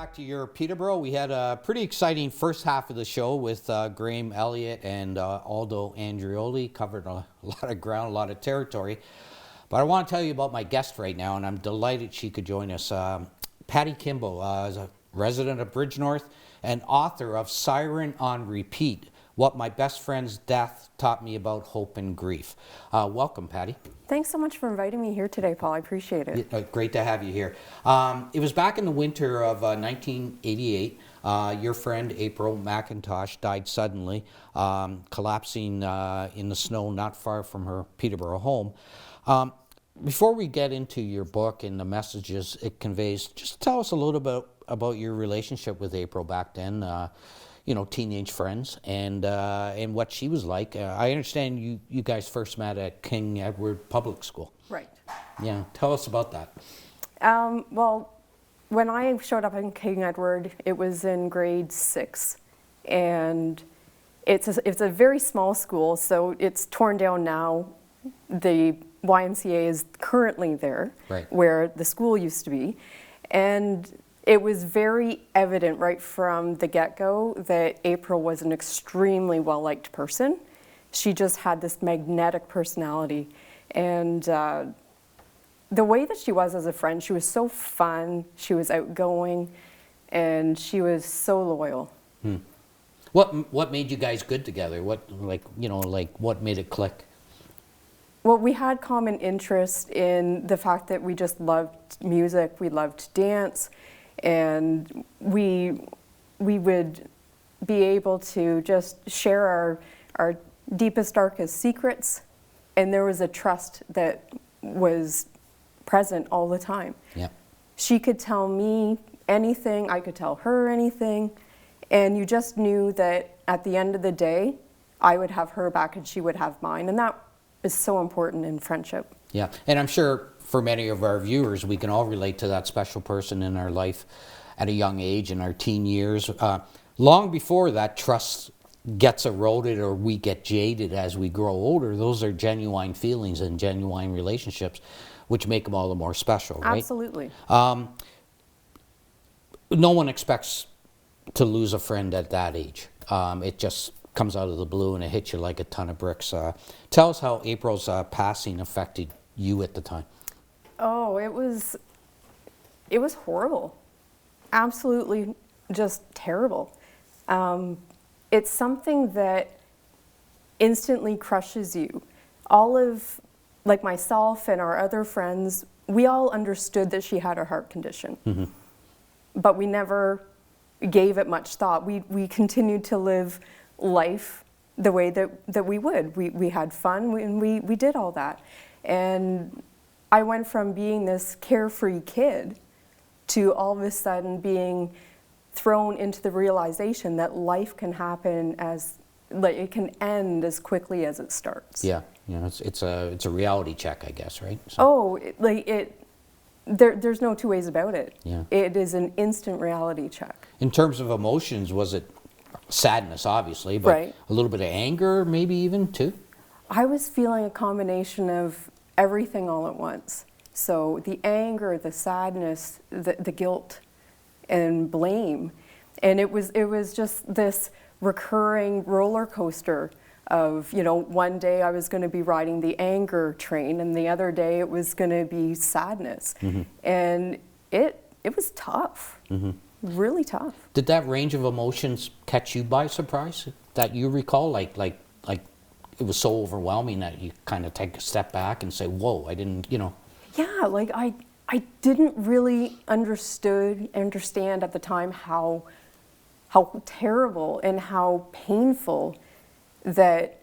back to your Peterborough. We had a pretty exciting first half of the show with Graham Elliott and Aldo Andrioli. Covered a lot of ground, a lot of territory. But I want to tell you about my guest right now, and I'm delighted she could join us. Patti Kimball is a resident of Bridgenorth and author of Siren on Repeat, What My Best Friend's Death Taught Me About Hope and Grief. Welcome, Patti. Thanks so much for inviting me here today, Paul. I appreciate it. Great to have you here. It was back in the winter of 1988. Your friend April McIntosh died suddenly, collapsing in the snow not far from her Peterborough home. Before we get into your book and the messages it conveys, just tell us a little bit about your relationship with April back then. Teenage friends, and what she was like. I understand you guys first met at King Edward Public School. Right. Yeah, tell us about that. Well, when I showed up in King Edward, it was in grade 6, and it's a very small school, so it's torn down now. The YMCA is currently there, right, where the school used to be, and it was very evident right from the get-go that April was an extremely well-liked person. She just had this magnetic personality. And the way that she was as a friend, she was so fun, she was outgoing, and she was so loyal. What made you guys good together? What made it click? Well, we had common interest in the fact that we just loved music, we loved dance, and we would be able to just share our deepest, darkest secrets, and there was a trust that was present all the time. Yeah. She could tell me anything, I could tell her anything, and you just knew that at the end of the day, I would have her back and she would have mine, and that is so important in friendship. Yeah, and I'm sure for many of our viewers, we can all relate to that special person in our life at a young age, in our teen years. Long before that trust gets eroded or we get jaded as we grow older, those are genuine feelings and genuine relationships, which make them all the more special, right? Absolutely. No one expects to lose a friend at that age. It just comes out of the blue and it hits you like a ton of bricks. Tell us how April's passing affected you at the time. Oh, it was horrible. Absolutely just terrible. It's something that instantly crushes you. All of, like myself and our other friends, we all understood that she had a heart condition. Mm-hmm. But we never gave it much thought. We continued to live life the way that we would. We had fun and we did all that. And I went from being this carefree kid to all of a sudden being thrown into the realization that life can happen it can end as quickly as it starts. Yeah, it's a reality check, I guess, right? So. There's no two ways about it. Yeah. It is an instant reality check. In terms of emotions, was it sadness, obviously, but right, a little bit of anger, maybe even too? I was feeling a combination of everything all at once. So the anger, the sadness, the guilt, and blame, and it was just this recurring roller coaster of, one day I was going to be riding the anger train, and the other day it was going to be sadness, mm-hmm, and it was tough, mm-hmm, really tough. Did that range of emotions catch you by surprise that you recall, like it was so overwhelming that you kind of take a step back and say, whoa, I didn't, Yeah, I didn't really understand at the time how terrible and how painful that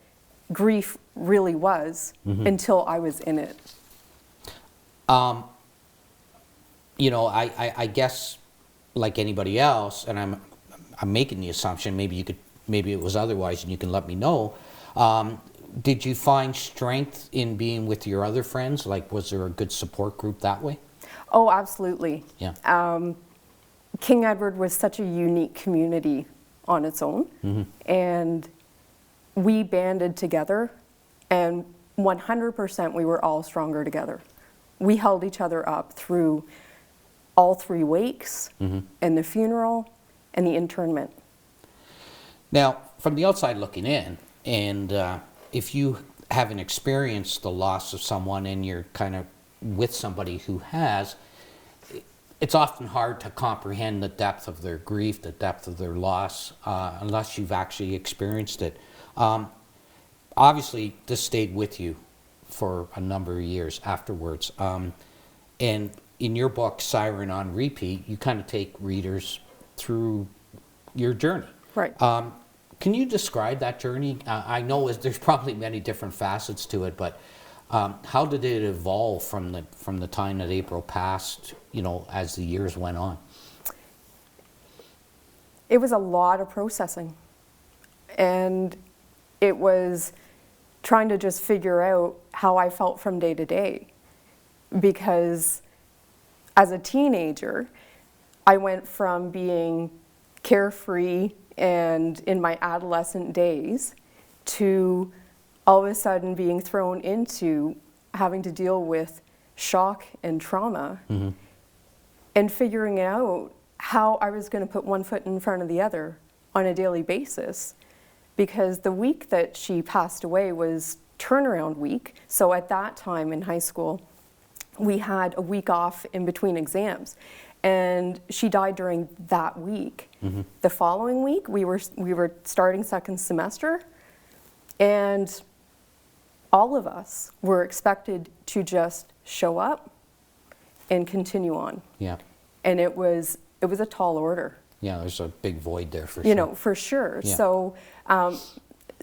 grief really was, mm-hmm, until I was in it. I guess like anybody else, and I'm making the assumption, maybe it was otherwise and you can let me know. Did you find strength in being with your other friends? Like, was there a good support group that way? Oh, absolutely. Yeah. King Edward was such a unique community on its own, mm-hmm, and we banded together, and 100% we were all stronger together. We held each other up through all 3 wakes and the funeral and the internment. Now, from the outside looking in, and if you haven't experienced the loss of someone and you're kind of with somebody who has, it's often hard to comprehend the depth of their grief, the depth of their loss, unless you've actually experienced it. Obviously, this stayed with you for a number of years afterwards. And in your book, Siren on Repeat, you kind of take readers through your journey. Right. Can you describe that journey? I know there's probably many different facets to it, but how did it evolve from the time that April passed, as the years went on? It was a lot of processing, and it was trying to just figure out how I felt from day to day, because as a teenager, I went from being carefree and in my adolescent days to all of a sudden being thrown into having to deal with shock and trauma and figuring out how I was going to put one foot in front of the other on a daily basis, because the week that she passed away was turnaround week. So at that time in high school, we had a week off in between exams, and she died during that week. The following week, we were starting second semester, and all of us were expected to just show up and continue on. Yeah. And it was a tall order. Yeah, there's a big void there for sure. You know, for sure. Yeah.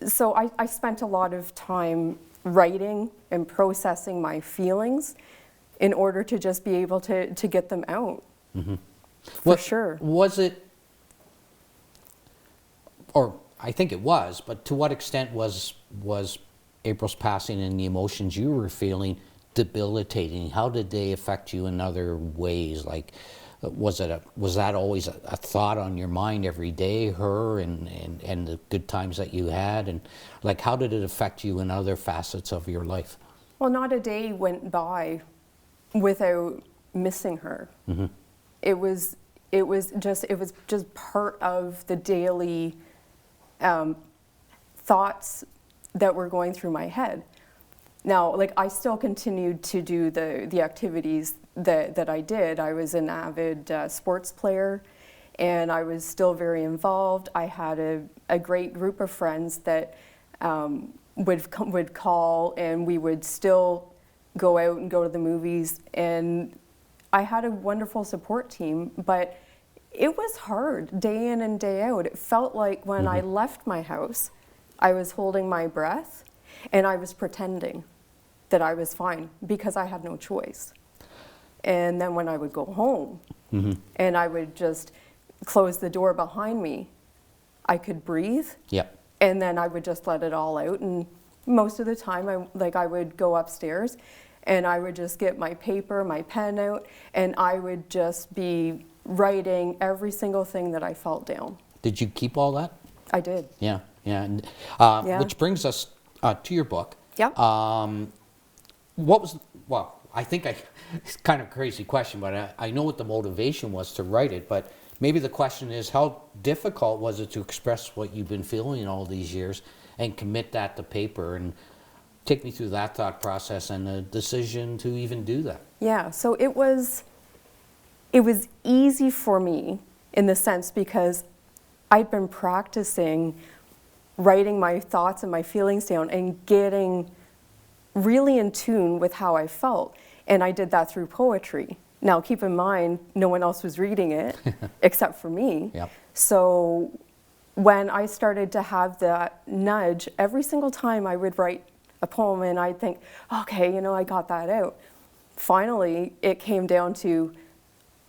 So I spent a lot of time writing and processing my feelings in order to just be able to get them out. For sure. Was it, or I think it was, but to what extent was April's passing and the emotions you were feeling debilitating? How did they affect you in other ways? Like, was that always a thought on your mind every day, her and the good times that you had? And like, how did it affect you in other facets of your life? Well, not a day went by without missing her. It was just part of the daily thoughts that were going through my head. Now, like, I still continued to do the activities that I did. I was an avid sports player, and I was still very involved. I had a great group of friends that would call, and we would still go out and go to the movies, and I had a wonderful support team, but it was hard day in and day out. It felt like when I left my house, I was holding my breath and I was pretending that I was fine because I had no choice. And then when I would go home and I would just close the door behind me, I could breathe. Yep. And then I would just let it all out. And most of the time, I would go upstairs and I would just get my paper, my pen out, and I would just be writing every single thing that I felt down. Did you keep all that? I did. Yeah, yeah. And, Yeah. Which brings us to your book. Yep. I think it's kind of a crazy question, but I know what the motivation was to write it, but maybe the question is, how difficult was it to express what you've been feeling all these years and commit that to paper? And take me through that thought process and the decision to even do that. Yeah, so it was easy for me in the sense because I'd been practicing writing my thoughts and my feelings down and getting really in tune with how I felt. And I did that through poetry. Now, keep in mind, no one else was reading it except for me. Yep. So when I started to have that nudge, every single time I would write a poem and I'd think, okay, I got that out. Finally, it came down to,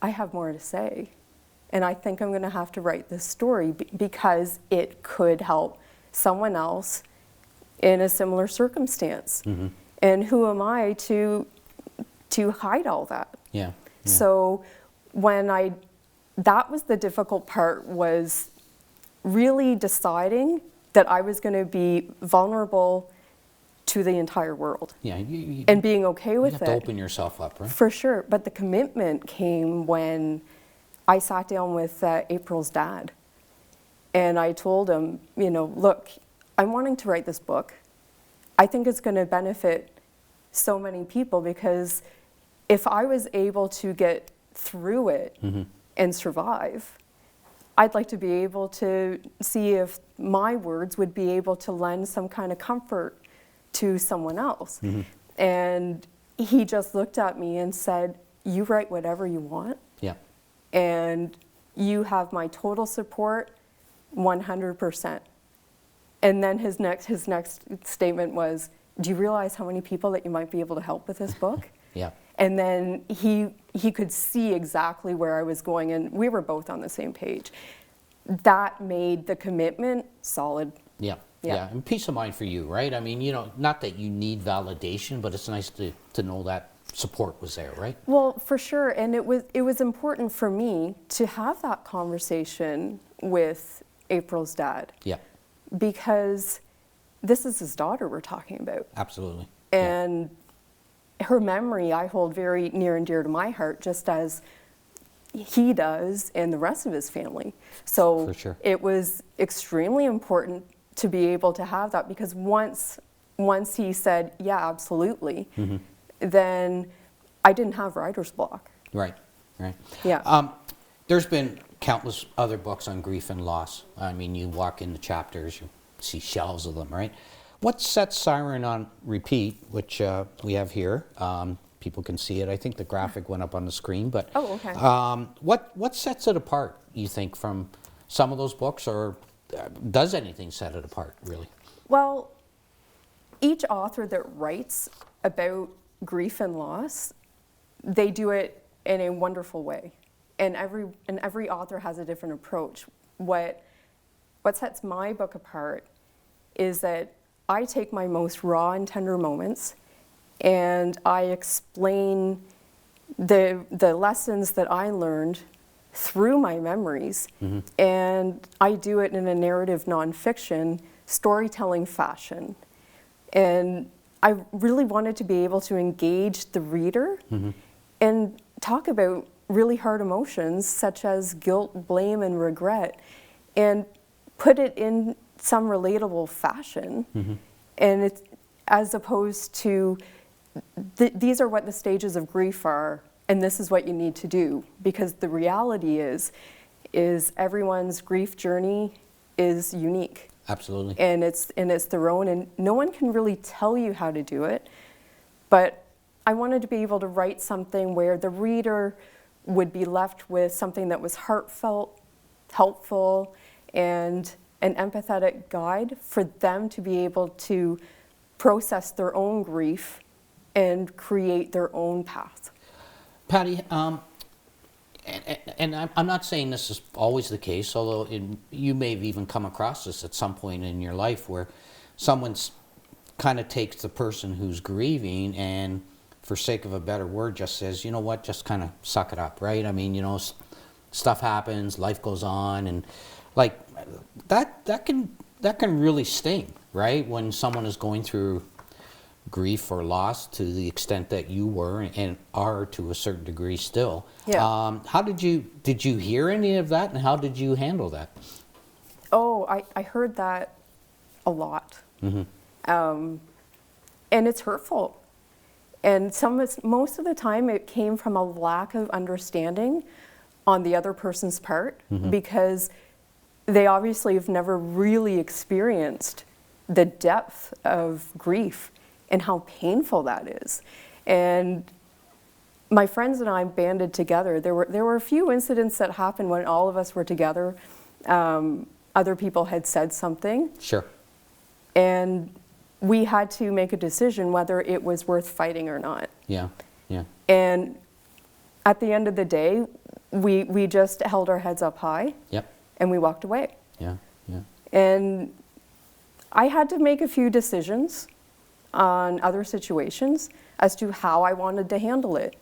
I have more to say. And I think I'm going to have to write this story because it could help someone else in a similar circumstance. And who am I to hide all that? Yeah. So that was the difficult part, was really deciding that I was going to be vulnerable to the entire world. Yeah, And being okay you with have it. to open yourself up, right? For sure. But the commitment came when I sat down with April's dad. And I told him, look, I'm wanting to write this book. I think it's going to benefit so many people, because if I was able to get through it and survive, I'd like to be able to see if my words would be able to lend some kind of comfort to someone else. And he just looked at me and said, you write whatever you want, Yeah. and you have my total support 100%. And then his next statement was, do you realize how many people that you might be able to help with this book? Yeah. And then he could see exactly where I was going, and we were both on the same page. That made the commitment solid. Yeah. Yeah. Yeah. And peace of mind for you, right? I mean, not that you need validation, but it's nice to know that support was there, right? Well, for sure. And it was important for me to have that conversation with April's dad. Yeah. Because this is his daughter we're talking about. Absolutely. And her memory I hold very near and dear to my heart, just as he does and the rest of his family. So For sure. it was extremely important to be able to have that, because once he said, yeah, absolutely, then I didn't have writer's block. Right. Right. Yeah. There's been countless other books on grief and loss. I mean, you walk in the chapters, you see shelves of them, right? What sets Siren on repeat, which we have here, people can see it. I think the graphic went up on the screen, but Oh, okay. What sets it apart, you think, from some of those books, or does anything set it apart, really? Well, each author that writes about grief and loss, they do it in a wonderful way. And every author has a different approach. What sets my book apart is that I take my most raw and tender moments and I explain the lessons that I learned through my memories, and I do it in a narrative nonfiction storytelling fashion. And I really wanted to be able to engage the reader and talk about really hard emotions such as guilt, blame, and regret, and put it in some relatable fashion. And it's, as opposed to, these are what the stages of grief are, and this is what you need to do. Because the reality is everyone's grief journey is unique. Absolutely. And it's their own, and no one can really tell you how to do it. But I wanted to be able to write something where the reader would be left with something that was heartfelt, helpful, and an empathetic guide for them to be able to process their own grief and create their own path. Patti, and I'm not saying this is always the case, although you may have even come across this at some point in your life where someone's kind of takes the person who's grieving and, for sake of a better word, just says, you know what, just kind of suck it up, right? I mean, stuff happens, life goes on, and like that can really sting, right? When someone is going through grief or loss to the extent that you were and are to a certain degree still. Yeah. How did you hear any of that, and how did you handle that? Oh, I heard that a lot. And it's hurtful. And most of the time it came from a lack of understanding on the other person's part, because they obviously have never really experienced the depth of grief and how painful that is. And my friends and I banded together. There were a few incidents that happened when all of us were together. Other people had said something. Sure. And we had to make a decision whether it was worth fighting or not. Yeah, yeah. And at the end of the day, we just held our heads up high. Yep. And we walked away. Yeah, yeah. And I had to make a few decisions on other situations as to how I wanted to handle it.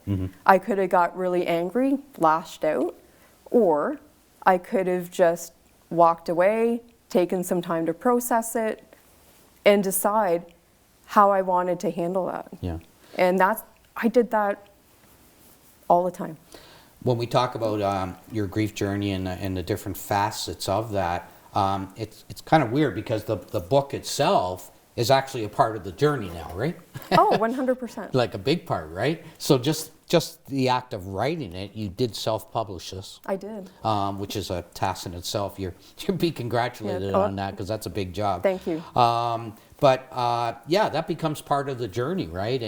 I could have got really angry, lashed out, or I could have just walked away, taken some time to process it, and decide how I wanted to handle that. Yeah. And I did that all the time. When we talk about your grief journey and the different facets of that, it's kind of weird because the book itself is actually a part of the journey now, right? Oh, 100%. Like a big part, right? So just the act of writing it, you did self-publish this. I did. Which is a task in itself. You're be congratulated Yeah. Oh, on that because that's a big job. thank you. But yeah, that becomes part of the journey, right?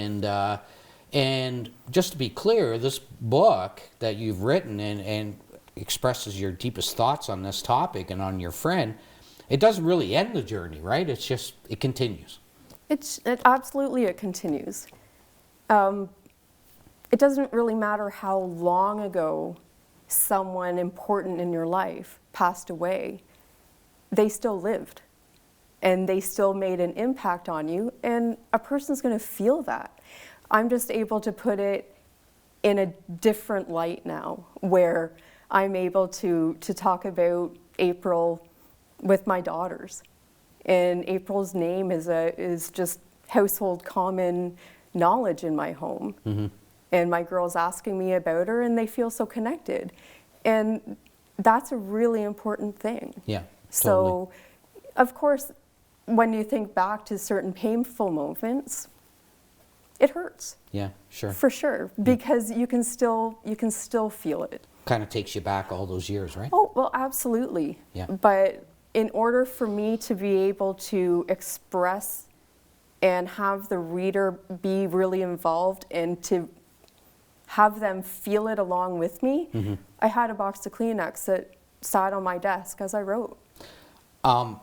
And just to be clear, this book that you've written and expresses your deepest thoughts on this topic and on your friend, it doesn't really end the journey, right? It's just, it continues. It absolutely, it continues. It doesn't really matter how long ago someone important in your life passed away. They still lived, and they still made an impact on you, and a person's going to feel that. I'm just able to put it in a different light now, where I'm able to talk about April with my daughters. And April's name is just household common knowledge in my home. Mm-hmm. And my girls asking me about her, and they feel so connected. And that's a really important thing. Yeah, so, totally. Of course, when you think back to certain painful moments, it hurts. Yeah, sure. For sure, because you can still feel it. Kind of takes you back all those years, right? Oh, well, absolutely. Yeah. But in order for me to be able to express and have the reader be really involved and to have them feel it along with me, mm-hmm. I had a box of Kleenex that sat on my desk as I wrote. And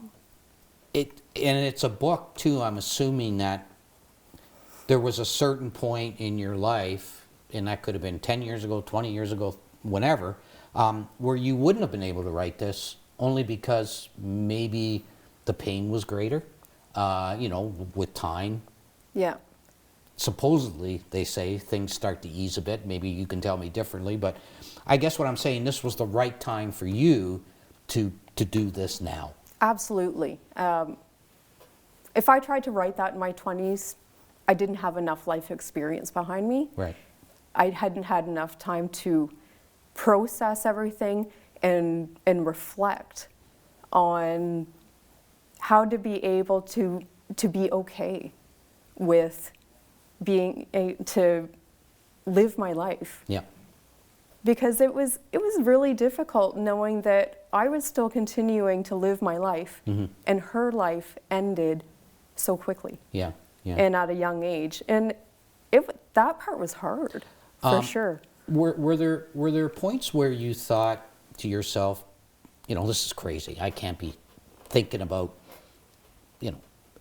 it's a book too, I'm assuming that there was a certain point in your life, and that could have been 10 years ago, 20 years ago, whenever, where you wouldn't have been able to write this only because maybe the pain was greater, with time. Yeah. Supposedly, they say, things start to ease a bit. Maybe you can tell me differently, but I guess what I'm saying, this was the right time for you to do this now. Absolutely. If I tried to write that in my 20s, I didn't have enough life experience behind me. Right. I hadn't had enough time to process everything and reflect on how to be able to be okay with to live my life. Yeah. Because it was really difficult knowing that I was still continuing to live my life, mm-hmm. and her life ended so quickly. Yeah. Yeah. And at a young age, and that part was hard, for sure. Were there points where you thought to yourself, this is crazy. I can't be thinking about,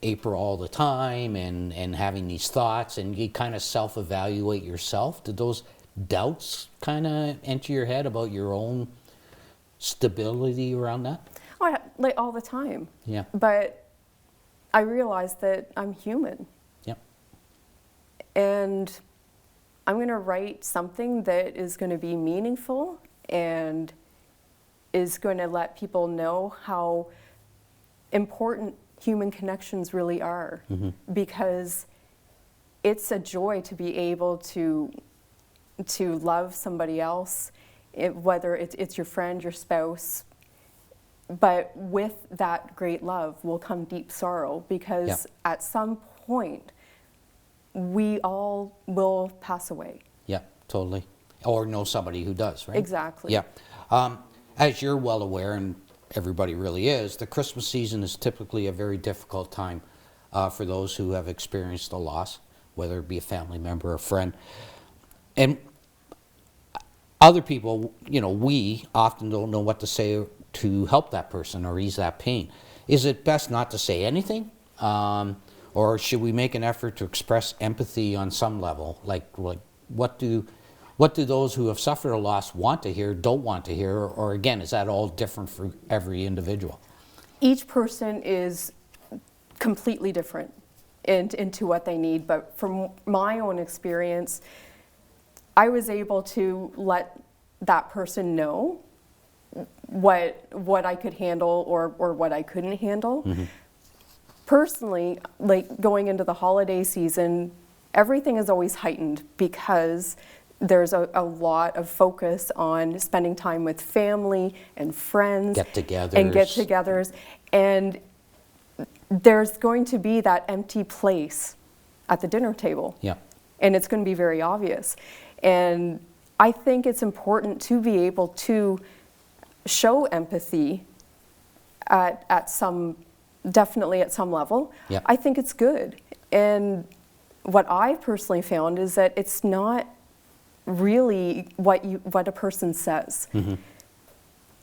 April all the time and having these thoughts, and you kind of self-evaluate yourself? Did those doubts kind of enter your head about your own stability around that? Oh, like all the time. Yeah. But I realized that I'm human. Yep. And I'm going to write something that is going to be meaningful and is going to let people know how important human connections really are. Mm-hmm. Because it's a joy to be able to love somebody else, whether it's your friend, your spouse. But with that great love will come deep sorrow, because at some point we all will pass away. Yeah, totally. Or know somebody who does, right? Exactly. Yeah. As you're well aware, and everybody really is, the Christmas season is typically a very difficult time for those who have experienced a loss, whether it be a family member or a friend. And other people, we often don't know what to say to help that person or ease that pain. Is it best not to say anything? Or should we make an effort to express empathy on some level? Like what do those who have suffered a loss want to hear, don't want to hear? Or again, is that all different for every individual? Each person is completely different into what they need. But from my own experience, I was able to let that person know what I could handle or what I couldn't handle. Mm-hmm. personally, like going into the holiday season, everything is always heightened because there's a lot of focus on spending time with family and friends. Get-togethers. And get-togethers. And there's going to be that empty place at the dinner table. Yeah. And it's going to be very obvious. And I think it's important to be able to show empathy at some, definitely at some level. Yeah. I think it's good. And what I personally found is that it's not really what a person says. Mm-hmm.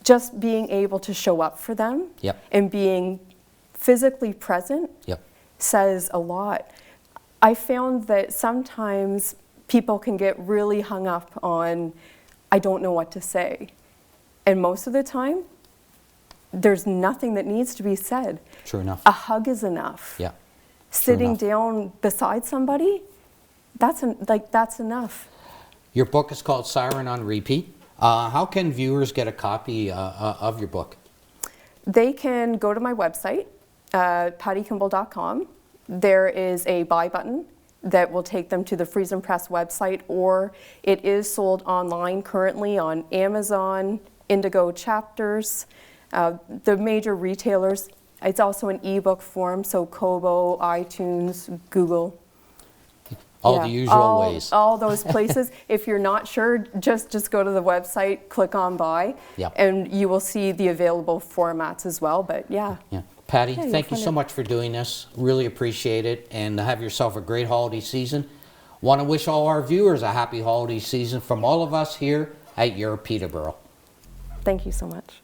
Just being able to show up for them Yep. and being physically present Yep. says a lot. I found that sometimes people can get really hung up on, I don't know what to say. And most of the time, there's nothing that needs to be said. True enough. A hug is enough. Yeah. Sitting enough. down beside somebody, that's enough. Your book is called Siren on Repeat. How can viewers get a copy of your book? They can go to my website, pattikimball.com. There is a buy button that will take them to the Friesen Press website, or it is sold online currently on Amazon, Indigo Chapters, the major retailers. It's also an ebook form, so Kobo, iTunes, Google. All the usual ways. All those places. If you're not sure, just go to the website, click on buy, Yep. and you will see the available formats as well. But yeah. Yeah. Patti, Yeah, you'll thank you find so it. much for doing this. Really appreciate it, and have yourself a great holiday season. Want to wish all our viewers a happy holiday season from all of us here at Your Peterborough. Thank you so much.